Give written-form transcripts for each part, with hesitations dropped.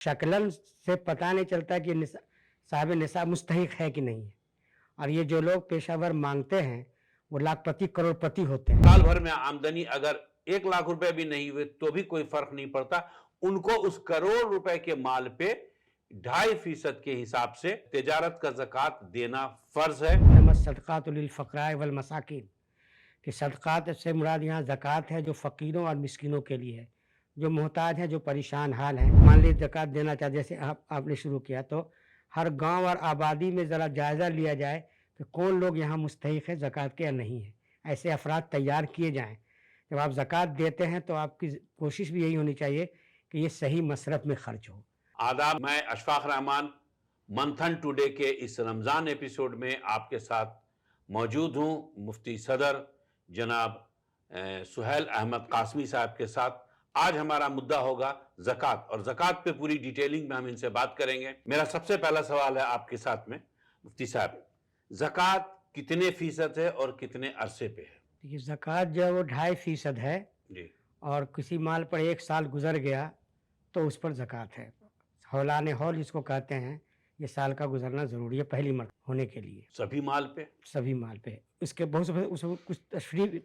शक्लन से पता नहीं चलता कि साहिब निसाब मुस्तहिक है कि नहीं है। और ये जो लोग पेशावर मांगते हैं वो लाखपति करोड़पति होते हैं। साल भर में आमदनी अगर 1 लाख रुपए भी नहीं हुए तो भी कोई फर्क नहीं पड़ता, उनको उस करोड़ रुपए के माल पे 2.5% के हिसाब से तिजारत का ज़कात देना फर्ज है। सदक़ातु लिल फ़क़राए वल मसाकीन, कि सदक़ात से मुराद यहाँ ज़कात है जो फ़कीरों और मिस्किनों के लिए है, जो मोहताज हैं, जो परेशान हाल हैं। मान लीजिए ज़कात देना चाहते, जैसे आपने शुरू किया, तो हर गांव और आबादी में ज़रा जायज़ा लिया जाए कि कौन लोग यहाँ मुस्तहिक है ज़कात के या नहीं है। ऐसे अफराद तैयार किए जाएँ। जब आप ज़कात देते हैं तो आपकी कोशिश भी यही होनी चाहिए कि ये सही मसरफ में खर्च हो। आदाब, मैं अशफाक रहमान मंथन टुडे के इस रमज़ान एपिसोड में आपके साथ मौजूद हूँ। मुफ्ती सदर जनाब सुहेल अहमद कासमी साहब के साथ आज हमारा मुद्दा होगा ज़कात, और ज़कात पे पूरी डिटेलिंग में हम इनसे बात करेंगे। मेरा सबसे पहला सवाल है आपके साथ में मुफ्ती साहब, ज़कात कितने फीसद है और कितने अरसे पे है? देखिए, ज़कात जो है वो 2.5% है जी। और किसी माल पर 1 साल गुजर गया तो उस पर ज़कात है। हौलाने हौल जिसको कहते हैं, ये साल का गुजरना ज़रूरी है पहली मर्तबा होने के लिए। सभी माल पे? सभी माल पे। इसके बहुत से उसमें कुछ तशरीह,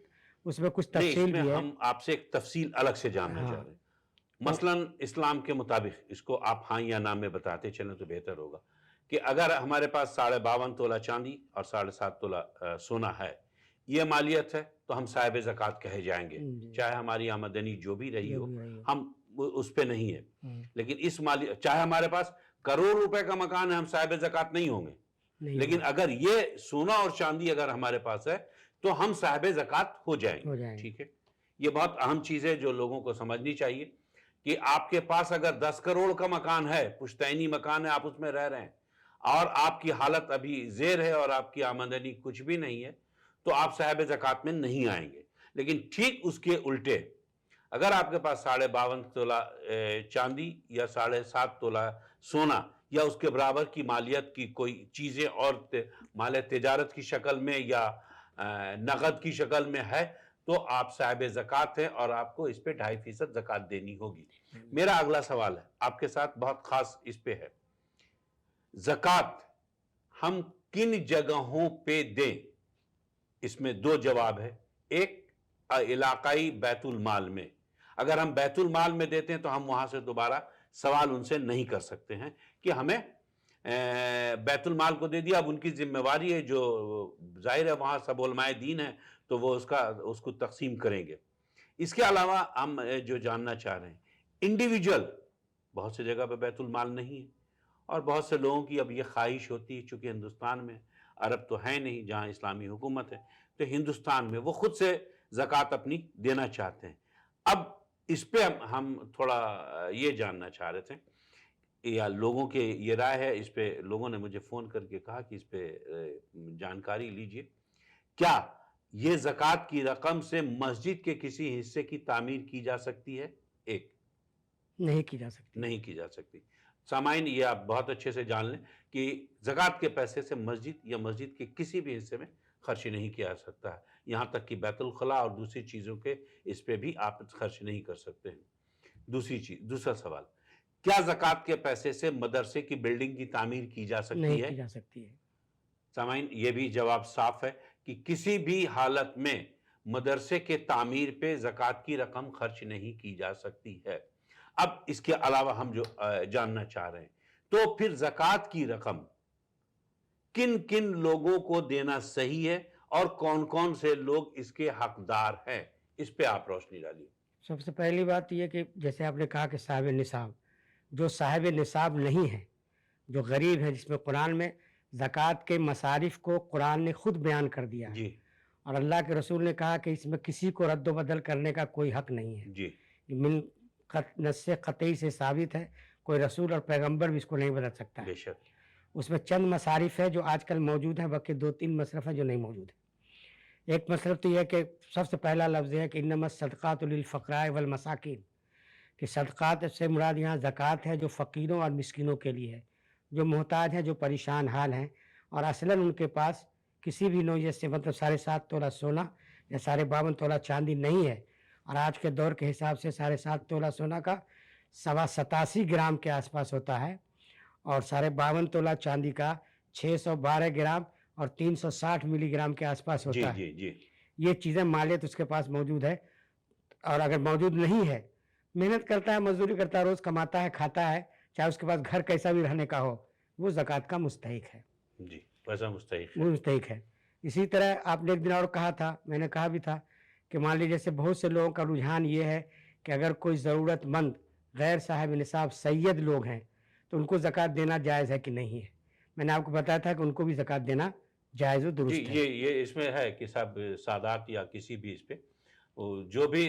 उसमें कुछ नहीं, तफसील इसमें भी है। हम आपसे एक तफसील अलग से जानना चाह रहे हैं। मसलन इस्लाम के मुताबिक, इसको आप हाँ या ना में बताते चलें तो बेहतर होगा, कि अगर हमारे पास 52.5 तोला चांदी और 7.5 तोला सोना है, ये मालियत है, तो हम साहिब ज़कात कहे जाएंगे, चाहे हमारी आमदनी जो भी रही हो, हम उस पे नहीं है। लेकिन इस मालियत, चाहे हमारे पास करोड़ रुपए का मकान है, हम साहिब ज़कात नहीं होंगे। लेकिन अगर ये सोना और चांदी अगर हमारे पास है तो हम साहिब ज़कात हो जाएंगे। ठीक है, ये बहुत अहम चीज़ है जो लोगों को समझनी चाहिए कि आपके पास अगर 10 करोड़ का मकान है, पुश्तैनी मकान है, आप उसमें रह रहे हैं और आपकी हालत अभी ज़ेर है और आपकी आमदनी कुछ भी नहीं है, तो आप साहिब ज़कात में नहीं आएंगे। लेकिन ठीक उसके उल्टे, अगर आपके पास 52.5 तोला चांदी या 7.5 तोला सोना या उसके बराबर की मालियत की कोई चीज़ें और माल तिजारत की शक्ल में या नगद की शक्ल में है, तो आप साहिब ज़कात हैं और आपको इस पे 2.5% ज़कात देनी होगी। मेरा अगला सवाल है आपके साथ, बहुत खास इस पे है, ज़कात हम किन जगहों पे दें? इसमें 2 जवाब है। एक, इलाकाई बैतुल माल में। अगर हम बैतुल माल में देते हैं तो हम वहां से दोबारा सवाल उनसे नहीं कर सकते हैं कि हमें बैतुल माल को दे दिया, अब उनकी जिम्मेवारी है, जो जाहिर है वहाँ सब उलमाए दीन है तो वो उसको तकसीम करेंगे। इसके अलावा हम जो जानना चाह रहे हैं, इंडिविजुअल बहुत सी जगह पे बैतुल माल नहीं है और बहुत से लोगों की अब ये ख्वाहिश होती है, चूँकि हिंदुस्तान में, अरब तो है नहीं जहाँ इस्लामी हुकूमत है, तो हिंदुस्तान में वो खुद से ज़कात अपनी देना चाहते हैं। अब इस पे हम थोड़ा ये जानना चाह रहे थे, या लोगों के ये राय है इस पे, लोगों ने मुझे फ़ोन करके कहा कि इस पे जानकारी लीजिए, क्या ये ज़कात की रकम से मस्जिद के किसी हिस्से की तामीर की जा सकती है? एक, नहीं की जा सकती। नहीं की जा सकती। सामाइन ये आप बहुत अच्छे से जान लें कि ज़कात के पैसे से मस्जिद या मस्जिद के किसी भी हिस्से में खर्च नहीं किया जा सकता है, यहाँ तक कि बैतुल खला और दूसरी चीज़ों के इस पे भी आप खर्च नहीं कर सकते हैं। दूसरा सवाल, क्या ज़कात के पैसे से मदरसे की बिल्डिंग की तामीर की जा सकती है? नहीं की जा सकती है। सामाइन ये भी जवाब साफ है कि किसी भी हालत में मदरसे के तामीर पे ज़कात की रकम खर्च नहीं की जा सकती है। अब इसके अलावा हम जो जानना चाह रहे हैं, तो फिर ज़कात की रकम किन किन लोगों को देना सही है और कौन कौन से लोग इसके हकदार हैं, इस पे आप रोशनी डालिए। सबसे पहली बात यह कि जैसे आपने कहा कि साहिब निसाब, जो साहिब निसाब नहीं है, जो गरीब है, जिसमें कुरान में ज़कात के मसारिफ को कुरान ने खुद बयान कर दिया है जी। और अल्लाह के रसूल ने कहा कि इसमें किसी को रद्द बदल करने का कोई हक नहीं है। जी। मिन नस्से क़तई से साबित है, कोई रसूल और पैगंबर भी इसको नहीं बदल सकता है। बेशक। उसमें चंद मसारिफ है जो आजकल मौजूद हैं, बाकी 2-3 मसरफ़ हैं जो नहीं मौजूद है। एक मसरफ़ तो यह है कि सबसे पहला लफ्ज़ है कि इन्नमा सदक़ातु लिल फ़क़राए वल मसाकीन, कि सदक़ात से मुराद यहाँ ज़कात है जो फ़कीरों और मिस्किनों के लिए है, जो मोहताज हैं, जो परेशान हाल हैं और असलन उनके पास किसी भी नौयत से, मतलब 7.5 तोला सोना या 52.5 तोला चांदी नहीं है, और आज के दौर के हिसाब से 7.5 तोला सोना का 87 ग्राम के आसपास होता है और 52.5 तोला चांदी का 612 ग्राम और 360 मिलीग्राम के आसपास जी होता है। जी जी ये चीज़ें मालियत उसके पास मौजूद है, और अगर मौजूद नहीं है, मेहनत करता है, मजदूरी करता है, रोज़ कमाता है, खाता है, चाहे उसके पास घर कैसा भी रहने का हो, वो ज़कात का मुस्तहिक है, जी, वैसा मुस्तहिक वो है। मुस्तहिक है। इसी तरह आपने एक दिन और कहा था, मैंने कहा भी था कि मान लीजिए जैसे बहुत से लोगों का रुझान ये है कि अगर कोई ज़रूरतमंद गैर साहिब निसाब सैयद लोग हैं, तो उनको ज़कात देना जायज़ है कि नहीं है। मैंने आपको बताया था कि उनको भी ज़कात देना जायज़ व जी, दुरुस्त है। ये इसमें है कि साहब सादात या किसी भी इस पे वो जो भी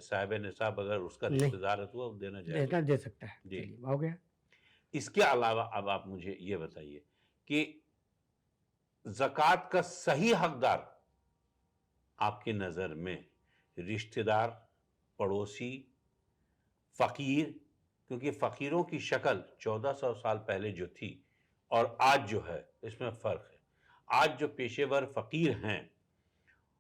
साहिब निसाब अगर उसका नहीं, रिश्तेदार है तो वो देना जायज़ देना होता दे सकता है। है। जी, चलिए, हो गया। इसके अलावा अब आप मुझे ये बताइए कि ज़कात का सही हकदार आपकी नज़र में रिश्तेदार, पड़ोसी, फ़कीर, क्योंकि फ़कीरों की शक्ल 1400 साल पहले जो थी और आज जो है इसमें फ़र्क है। आज जो पेशेवर फ़कीर हैं,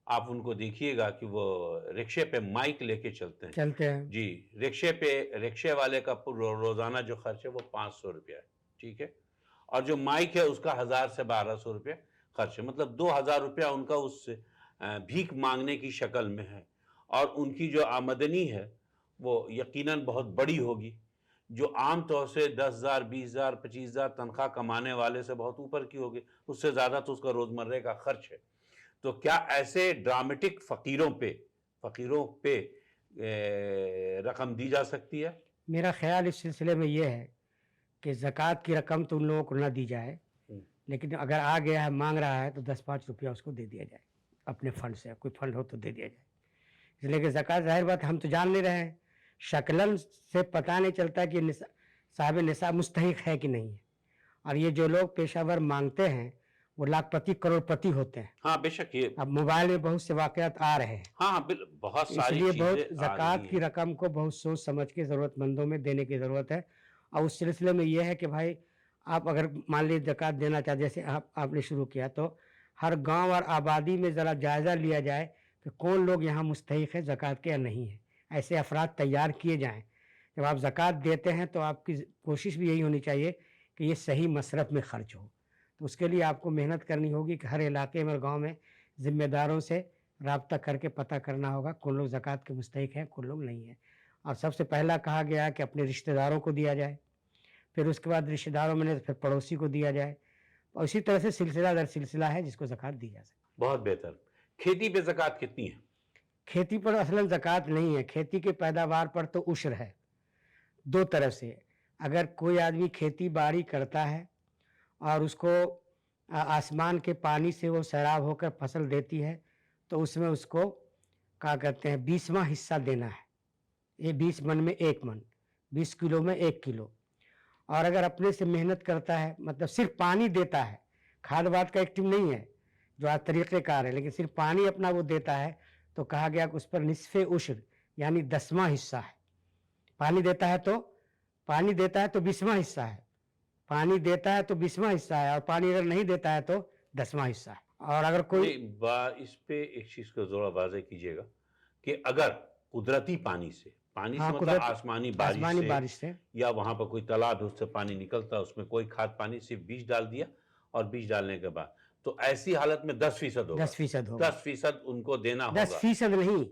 आप उनको देखिएगा कि वो रिक्शे पे माइक लेके चलते हैं। चलते हैं। जी, रिक्शे वाले का रोज़ाना जो खर्च है वो 500 रुपया है, ठीक है? और जो माइक है उसका 1000 से 1200 रुपया खर्च है, मतलब 2000 रुपया उनका उस भीख मांगने की शक्ल में है। और उनकी जो आमदनी है वो यकीनन बहुत बड़ी होगी, जो आम तौर से 10,000, 20,000, 25,000 तनख्वाह कमाने वाले से बहुत ऊपर की होगी, उससे ज़्यादा तो उसका रोज़मर्रे का खर्च है। तो क्या ऐसे ड्रामेटिक फ़कीरों पे रकम दी जा सकती है? मेरा ख़्याल इस सिलसिले में ये है कि ज़कात की रकम तो उन लोगों को ना दी जाए, हुँ, लेकिन अगर आ गया है, माँग रहा है, तो 10-5 रुपया उसको दे दिया जाए, अपने फ़ंड से। कोई फ़ंड हो तो दे दिया जाए। इसलिए कि ज़कात ज़ाहिर बात है, हम तो जान नहीं रहे हैं, शक्लन से पता नहीं चलता कि साहिब निसाब मुस्तहिक है कि नहीं है। और ये जो लोग पेशावर माँगते हैं, वो लाखपति करोड़पति होते हैं। हाँ, बेशक ये अब मोबाइल में बहुत से वाक़यात आ रहे हैं, हाँ, बहुत सारी इसलिए बहुत चीज़ें आ ज़कात रही की हैं। रकम को बहुत सोच समझ के ज़रूरतमंदों में देने की ज़रूरत है। और उस सिलसिले में ये है कि भाई, आप अगर मान लीजिए ज़कात देना चाहते, जैसे आपने शुरू किया, तो हर गांव और आबादी में ज़रा जायज़ा लिया जाए कि कौन लोग यहाँ मुस्तहिक है ज़कात के या नहीं है। ऐसे अफराद तैयार किए जाएँ। जब आप ज़कात देते हैं तो आपकी कोशिश भी यही होनी चाहिए कि ये सही मसरफ में खर्च हो। तो उसके लिए आपको मेहनत करनी होगी कि हर इलाके में और गाँव में ज़िम्मेदारों से राब्ता करके पता करना होगा कौन लोग ज़कात के मुस्तहिक हैं, कौन लोग नहीं हैं। और सबसे पहला कहा गया है कि अपने रिश्तेदारों को दिया जाए, फिर उसके बाद रिश्तेदारों में नहीं तो फिर पड़ोसी को दिया जाए, और इसी तरह से सिलसिला दर सिलसिला है जिसको ज़कात दी जा सकती है। बहुत बेहतर। खेती पे ज़कात कितनी है? खेती पर असलन ज़कात नहीं है, खेती की पैदावार पर तो उश्र है, 2 तरफ से। अगर कोई आदमी खेती-बाड़ी करता है और उसको आसमान के पानी से वो सैराब होकर फसल देती है, तो उसमें उसको क्या कहते हैं, 20वां हिस्सा देना है। ये 20 मन में 1 मन, 20 किलो में 1 किलो। और अगर अपने से मेहनत करता है, मतलब सिर्फ पानी देता है, खाद वाद का एक टीम नहीं है जो आज तरीक़ेकार है, लेकिन सिर्फ पानी अपना वो देता है, तो कहा गया कि उस पर निस्फ़े उश्र यानी 10वां हिस्सा है। पानी देता है तो 20वां हिस्सा है, पानी देता है तो 20वां हिस्सा है, और पानी अगर नहीं देता है तो 10वां हिस्सा है। और अगर कोई इस पे एक चीज़ को ज़रा वाज़ेह कीजिएगा कि अगर कुदरती पानी से हाँ, मतलब कुदरती आसमानी आसमानी बारिश बारिश से से या वहाँ पर कोई तालाब है उससे पानी निकलता है, उसमें कोई खाद पानी, सिर्फ बीज डाल दिया और बीज डालने के बाद, तो ऐसी हालत में 10% होगा। 10% होगा। 10% उनको देना होगा। 10% नहीं,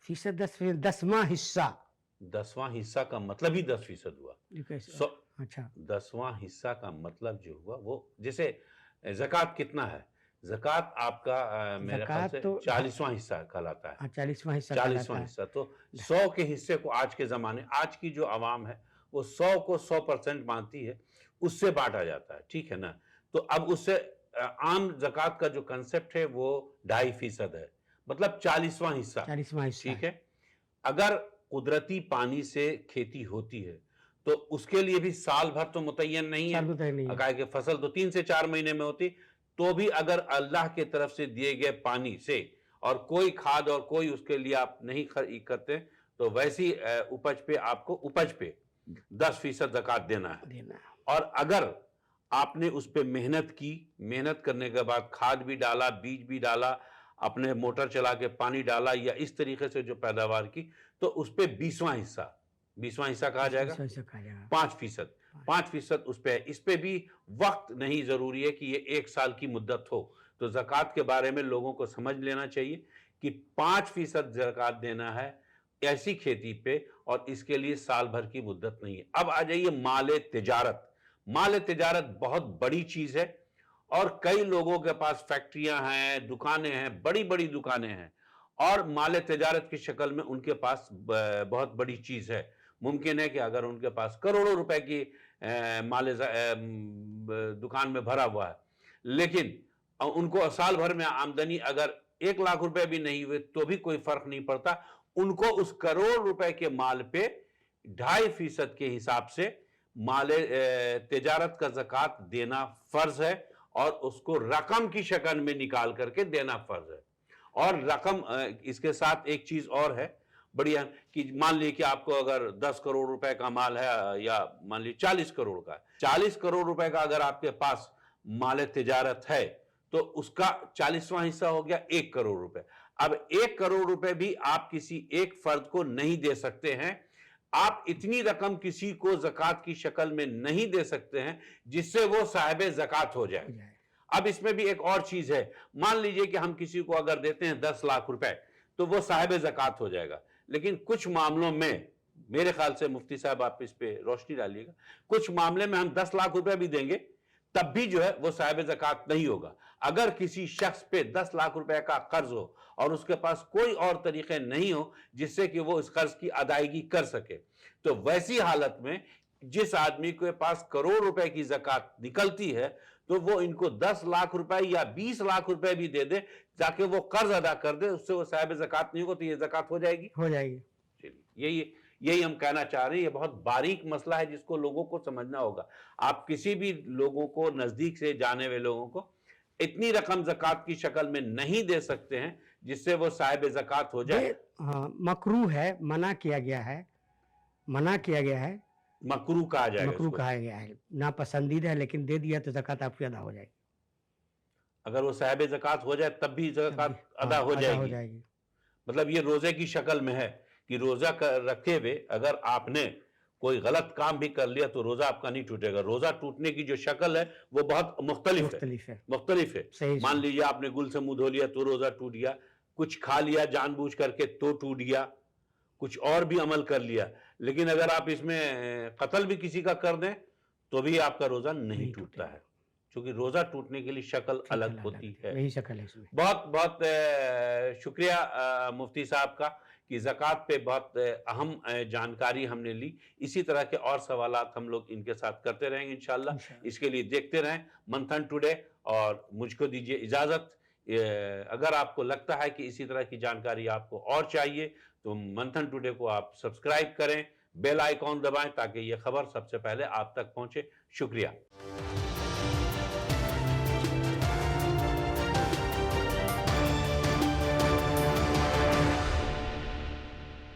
फीसद 10%, 10वां हिस्सा। 10वां हिस्सा का मतलब ही 10% हुआ। ये कैसे? सो अच्छा, 10वां हिस्सा का मतलब जो हुआ वो, जैसे ज़कात कितना है? ज़कात आपका मेरे ख्याल ज़कात से तो 40वां हिस्सा कहलाता है। 40वां हिस्सा कहलाता 40वां है। हिस्सा, तो 100 के हिस्से को आज के ज़माने, आज की जो आवाम है वो 100 को 100% मानती है, उससे बाँटा जाता है, ठीक है ना? तो अब उससे आम ज़कात का जो कांसेप्ट है वो 2.5% है, मतलब 40वां हिस्सा, 40वां हिस्सा ठीक है। है? अगर कुदरती पानी से खेती होती है, तो उसके लिए भी साल भर तो मुतय्यन नहीं है। साल भर नहीं है। काहे कि फसल तो 3 से 4 महीने में होती, तो भी अगर अल्लाह की तरफ से दिए गए पानी से और कोई खाद और कोई उसके लिए आप नहीं करते, तो वैसी उपज पे आपको उपज पे 10% ज़कात देना है। देना है। और अगर आपने उस पे मेहनत की, मेहनत करने के बाद खाद भी डाला, बीज भी डाला, अपने मोटर चला के पानी डाला या इस तरीके से जो पैदावार की, तो उस पे 20वां हिस्सा 20वां हिस्सा कहा जाएगा, 20% कहा जाएगा। 5%, 5% उस पे है। इस पे भी वक्त नहीं जरूरी है कि ये 1 साल की मुद्दत हो। तो ज़कात के बारे में लोगों को समझ लेना चाहिए कि 5% ज़कात देना है ऐसी खेती पे, और इसके लिए साल भर की मुद्दत नहीं है। अब आ जाइए माल तिजारत। माल तिजारत बहुत बड़ी चीज है, और कई लोगों के पास फैक्ट्रियां हैं, दुकानें हैं, बड़ी बड़ी दुकानें हैं, और माल तिजारत की शक्ल में उनके पास बहुत बड़ी चीज है। मुमकिन है कि अगर उनके पास करोड़ों रुपए की दुकान में भरा हुआ है, लेकिन उनको साल भर में आमदनी अगर 1 लाख रुपए भी नहीं हुए तो भी कोई फर्क नहीं पड़ता। उनको उस करोड़ रुपए के माल पे 2.5% के हिसाब से माल तिजारत का ज़कात देना फर्ज है, और उसको रकम की शक्ल में निकाल करके देना फर्ज है। और रकम इसके साथ एक चीज और है बढ़िया, कि मान लीजिए कि आपको अगर 10 करोड़ रुपए का माल है, या मान लीजिए 40 करोड़ का है, 40 करोड़ रुपए का अगर आपके पास माल तिजारत है, तो उसका 40वां हिस्सा हो गया 1 करोड़ रुपए। अब 1 करोड़ रुपए भी आप किसी एक फर्द को नहीं दे सकते हैं। आप इतनी रकम किसी को ज़कात की शक्ल में नहीं दे सकते हैं जिससे वो साहिब ज़कात हो जाए। अब इसमें भी एक और चीज है, मान लीजिए कि हम किसी को अगर देते हैं 10 लाख रुपए, तो वो साहिब ज़कात हो जाएगा। लेकिन कुछ मामलों में, मेरे ख्याल से मुफ्ती साहब आप इस पे रोशनी डालिएगा, कुछ मामले में हम 10 लाख रुपए भी देंगे तब भी जो है वो साहिब ज़कात नहीं होगा। अगर किसी शख्स पे 10 लाख रुपए का कर्ज हो और उसके पास कोई और तरीके नहीं हो जिससे कि वो इस कर्ज की अदायगी कर सके, तो वैसी हालत में जिस आदमी के पास करोड़ रुपए की ज़कात निकलती है, तो वो इनको 10 लाख रुपए या 20 लाख रुपए भी दे दे ताकि वो कर्ज अदा कर दे, उससे वो साहिब ज़कात नहीं होगा, तो ये ज़कात हो जाएगी। चलिए, यही हम कहना चाह रहे हैं। ये बहुत बारीक मसला है जिसको लोगों को समझना होगा। आप किसी भी लोगों को, नजदीक से जाने हुए लोगों को, इतनी रकम ज़कात की शक्ल में नहीं दे सकते हैं जिससे वो साहिब ज़कात हो जाए। हाँ, मकरू है, मना किया गया है, मना किया गया है, मकरू कहा जाएगा, मकरू कहा गया है, नापसंदीदा है, लेकिन दे दिया तो ज़कात आपकी अदा हो जाएगी। अगर वो साहिब ज़कात हो जाए तब भी ज़कात अदा हो जाएगी। मतलब ये रोजे की शक्ल में है कि रोजा रखे हुए अगर आपने कोई गलत काम भी कर लिया तो रोजा आपका नहीं टूटेगा। रोजा टूटने की जो शक्ल है वो बहुत मुख्तलिफ है। मान लीजिए आपने गुल से मुंह धो लिया तो रोजा टूट गया, कुछ खा लिया जानबूझ करके तो टूट गया, कुछ और भी अमल कर लिया। लेकिन अगर आप इसमें कत्ल भी किसी का कर दें तो भी आपका रोजा नहीं टूटता है, क्योंकि रोजा टूटने के लिए शक्ल अलग होती है। यही शक्ल है इसमें। बहुत बहुत शुक्रिया मुफ्ती साहब का कि ज़कात पे बहुत अहम जानकारी हमने ली। इसी तरह के और सवालात हम लोग इनके साथ करते रहेंगे इंशाल्लाह। इसके लिए देखते रहें मंथन टुडे, और मुझको दीजिए इजाज़त। अगर आपको लगता है कि इसी तरह की जानकारी आपको और चाहिए तो मंथन टुडे को आप सब्सक्राइब करें, बेल आइकॉन दबाएं ताकि ये खबर सबसे पहले आप तक पहुंचे। शुक्रिया।